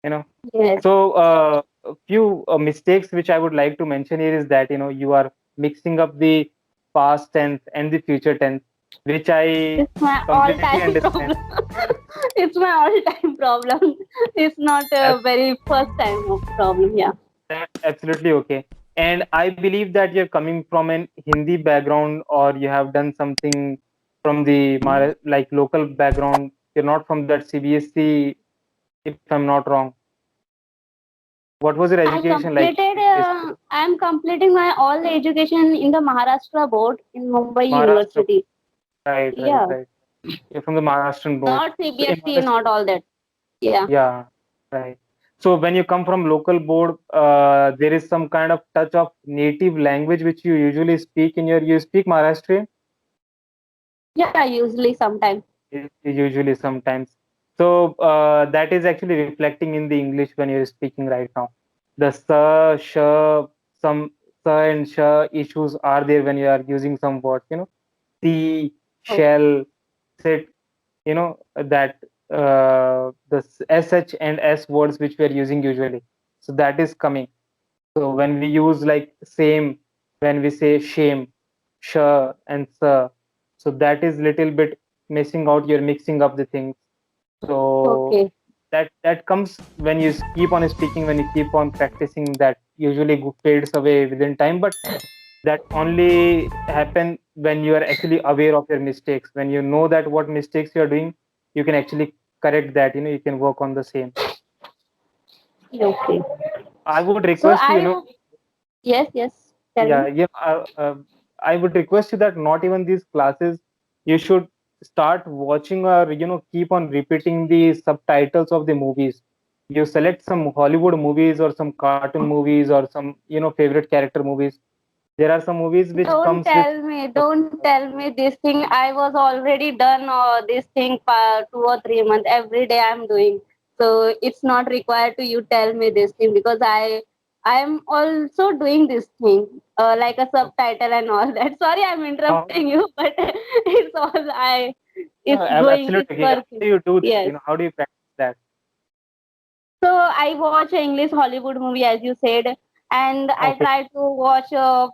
you know. Yes. So a few mistakes which I would like to mention here is that you are mixing up the past tense and the future tense, which I It's my completely all-time understand. problem. It's my all-time problem. It's not a That's very first time of problem. Yeah. that's absolutely okay. And I believe that you're coming from an Hindi background, or you have done something from the like local background. You're not from that CBSC, if I'm not wrong. What was your I education like completed. in CBSC? I'm completing my all the education in the Maharashtra board in Mumbai Maharashtra. University. Right, right, Yeah. right. You're from the Maharashtrian board. Not So CBSC. Not all that. Yeah. yeah, right. So when you come from local board, there is some kind of touch of native language which you usually speak in your. You speak Maharashtrian Yeah. Usually, sometime. usually sometimes. So that is actually reflecting in the English when you're speaking right now. The sa, sh, some sa and sh issues are there when you are using some words. See, Oh, shall, sit. That the sh and s words which we are using usually, so that is coming. So when we use like same, when we say shame, sh and sa, so that is little bit missing out, you're mixing up the things. So okay. that comes when you keep on speaking, when you keep on practicing, that usually fades away within time. But that only happen when you are actually aware of your mistakes. When you know that what mistakes you are doing, you can actually correct that. You can work on the same. Okay. I would So request you, I. Yes. Yes. Tell yeah, me. yeah. I would request you that not even these classes, you should start watching, or keep on repeating the subtitles of the movies. You select some Hollywood movies or some cartoon movies or some favorite character movies. There are some movies which Don't comes with tell me, don't tell me this thing. I was already done this thing for 2 or 3 months. Every day I'm doing. So it's not required to you tell me this thing because I am also doing this thing like a subtitle and all that. Sorry, I'm how, interrupting you, but it's all it's going, it's absolutely. Okay. How working. do you do that? Yes. How do you practice that? So I watch English Hollywood movie as you said, and I Okay. try to watch a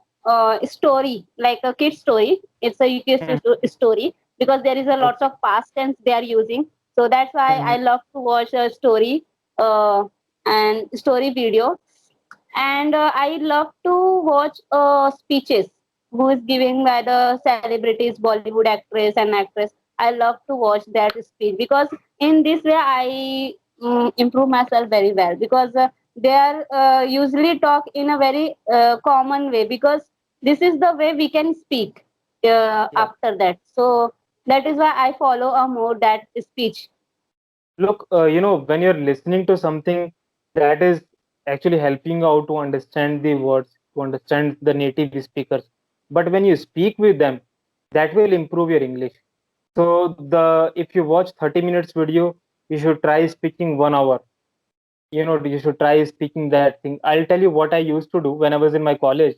story like a kid story. It's a Mhm. UK story because there is a lots Okay. of past tense they are using. So that's why Mhm. I love to watch a story uh, and story video. And I love to watch speeches who is giving by the celebrities, Bollywood actress and actress. I love to watch that speech because in this way I improve myself very well because they are usually talk in a very common way because this is the way we can speak Yeah. after that. So that is why I follow a more that speech. Look, when you're listening to something, that is actually helping you out to understand the words, to understand the native speakers. But when you speak with them, that will improve your English. So if you watch 30 minutes video, you should try speaking 1 hour. You should try speaking that thing. I'll tell you what I used to do when I was in my college.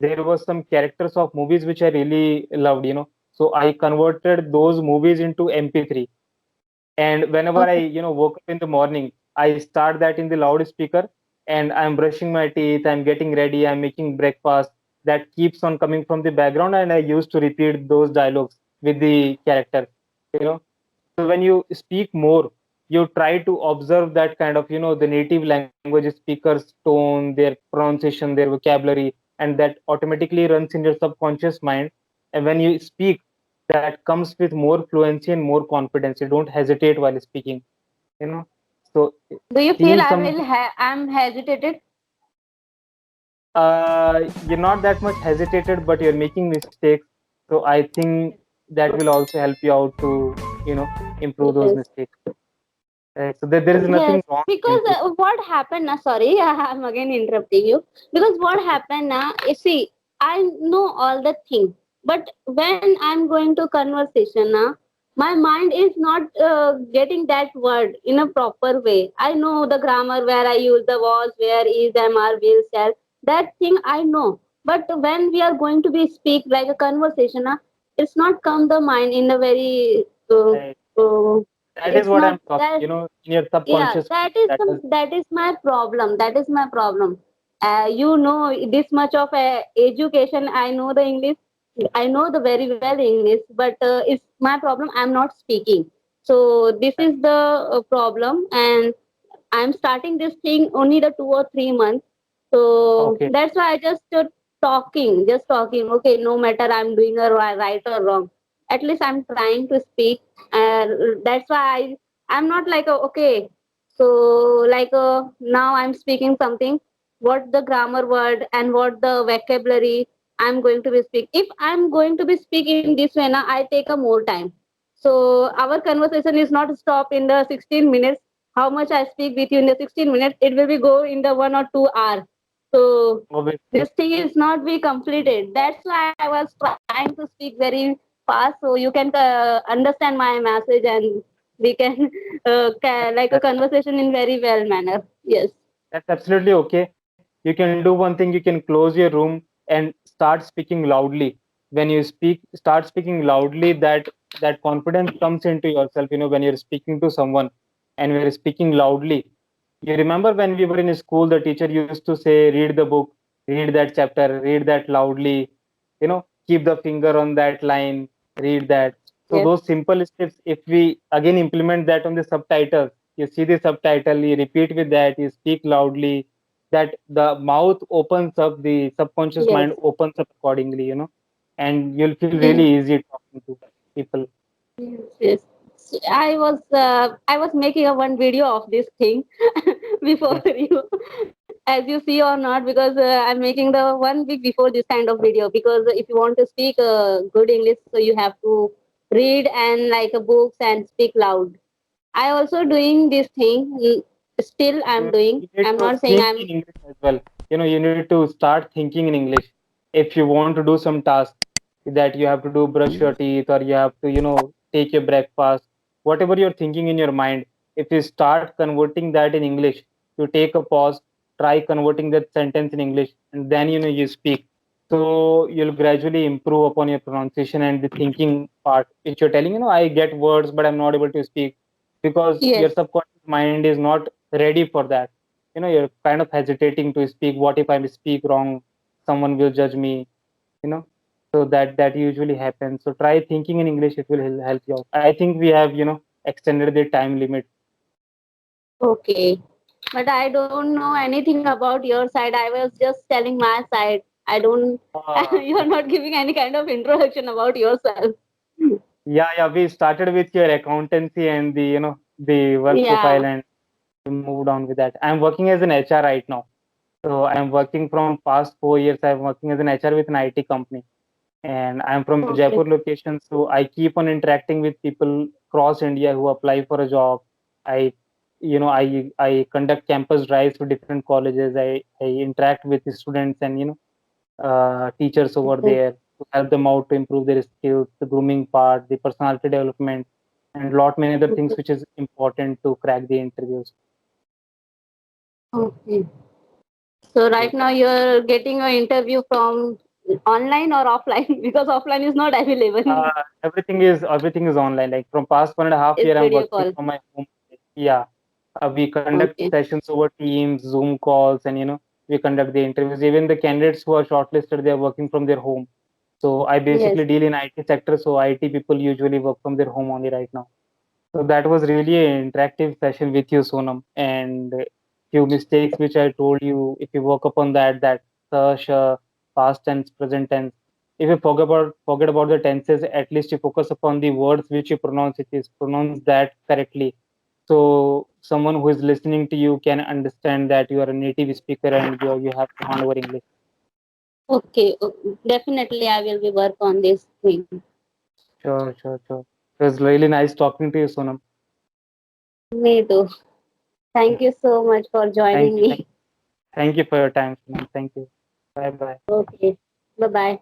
There was some characters of movies which I really loved. So I converted those movies into MP3, and whenever I Okay. woke up in the morning, I start that in the loudspeaker, and I'm brushing my teeth, I'm getting ready, I'm making breakfast. That keeps on coming from the background, and I used to repeat those dialogues with the character. you know so when you speak more, you try to observe that kind of the native language speakers tone, their pronunciation, their vocabulary, and that automatically runs in your subconscious mind. And when you speak, that comes with more fluency and more confidence. You don't hesitate while speaking. you know so Do you feel seeing I some, will I'm hesitated? you're not that much hesitated, but you're making mistakes. So I think that will also help you out to improve those Yes. mistakes. Right? So there is Yes, nothing wrong in because improving. what happened now? Sorry, I'm again interrupting you. Because what Okay. happened now? You see, I know all the things, but when I'm going to conversation now, my mind is not getting that word in a proper way. I know the grammar where I use the was, where is, am, are, will, shall. That thing I know, but when we are going to be speak like a conversation now, it's not come the mind in a very Right. uh, That is It's what not I'm talking, that. in your Yeah, subconscious mind, that is. that is my problem. That is my problem. This much of education. I know the English. I know the very well English, but it's my problem. I'm not speaking. So this is the problem, and I'm starting this thing only the 2 or 3 months. So Okay. that's why I just just talking. Okay, no matter I'm doing a right or wrong, at least I'm trying to speak. That's why I'm not like okay. So now I'm speaking something. What the grammar word and what the vocabulary I'm going to be speak. If I'm going to be speaking this way, now I take a more time. So our conversation is not stop in the 16 minutes. How much I speak with you in the 16 minutes, it will be go in the 1 or 2 hours. So Obviously. this thing is not be completed. That's why I was trying to speak very fast so you can understand my message and we can like a That, conversation in very well manner. Yes. that's absolutely okay. You can do one thing, you can close your room and start speaking loudly. When you start speaking loudly, that confidence comes into yourself, when you're speaking to someone and we're speaking loudly. You remember when we were in school, the teacher used to say, read the book, read that chapter, read that loudly, keep the finger on that line, read that. So Yes. those simple steps, if we again implement that on the subtitles, you see the subtitle, you repeat with that, you speak loudly, that the mouth opens up, the subconscious Yes. mind opens up accordingly, and you'll feel Yes. really easy talking to people. Yes. Yes. I was making a one video of this thing before Okay. you, as you see or not, because I'm making the 1 week before this kind of video. Because if you want to speak good English, so you have to read and books and speak loud. I also doing this thing. Still, I'm doing. You need I'm to not saying think I'm. in English as well. You need to start thinking in English. If you want to do some task that you have to do, brush your teeth, or you have to, take your breakfast, whatever you're thinking in your mind, if you start converting that in English, you take a pause, try converting that sentence in English, and then, you speak. So you'll gradually improve upon your pronunciation and the thinking part, which you're telling, I get words, but I'm not able to speak because your Yes. subconscious mind is not ready for that. You're kind of hesitating to speak. What if I speak wrong? Someone will judge me. You know, so that usually happens. So try thinking in English. It will help you out. I think we have extended the time limit. Okay. But I don't know anything about your side. I was just telling my side. I don't. Uh, You are not giving any kind of introduction about yourself. yeah. We started with your accountancy and the work Yeah. profile, and we moved on with that. I'm working as an HR right now. So I'm working from past 4 years. I'm working as an HR with an IT company, and I'm from Okay. Jaipur location. So I keep on interacting with people across India who apply for a job. I, I conduct campus drives to different colleges. I interact with the students and teachers over Okay. there to help them out to improve their skills, the grooming part, the personality development, and lot many other things Okay. which is important to crack the interviews. Okay. So right now you're getting an interview from online or offline because offline is not available. Everything is online. Like from past 1.5 year, It's I'm video working call. from my home. Yeah, we conduct Okay. sessions over Teams, Zoom calls, and we conduct the interviews. Even the candidates who are shortlisted, they are working from their home. So I Yes. basically deal in IT sector. So IT people usually work from their home only right now. So that was really an interactive session with you, Sonam, and few mistakes which I told you. If you work upon that past tense, present tense. If you forget about the tenses, at least you focus upon the words which you pronounce. It is pronounce that correctly. So someone who is listening to you can understand that you are a native speaker and you have command over English. Okay. Definitely I will be work on this thing. Sure, sure, sure. It was really nice talking to you, Sonam. Me too. Thank you so much for Thank joining you. me. Thank you for your time, Sonam. Thank you. Bye bye. Okay. Bye bye.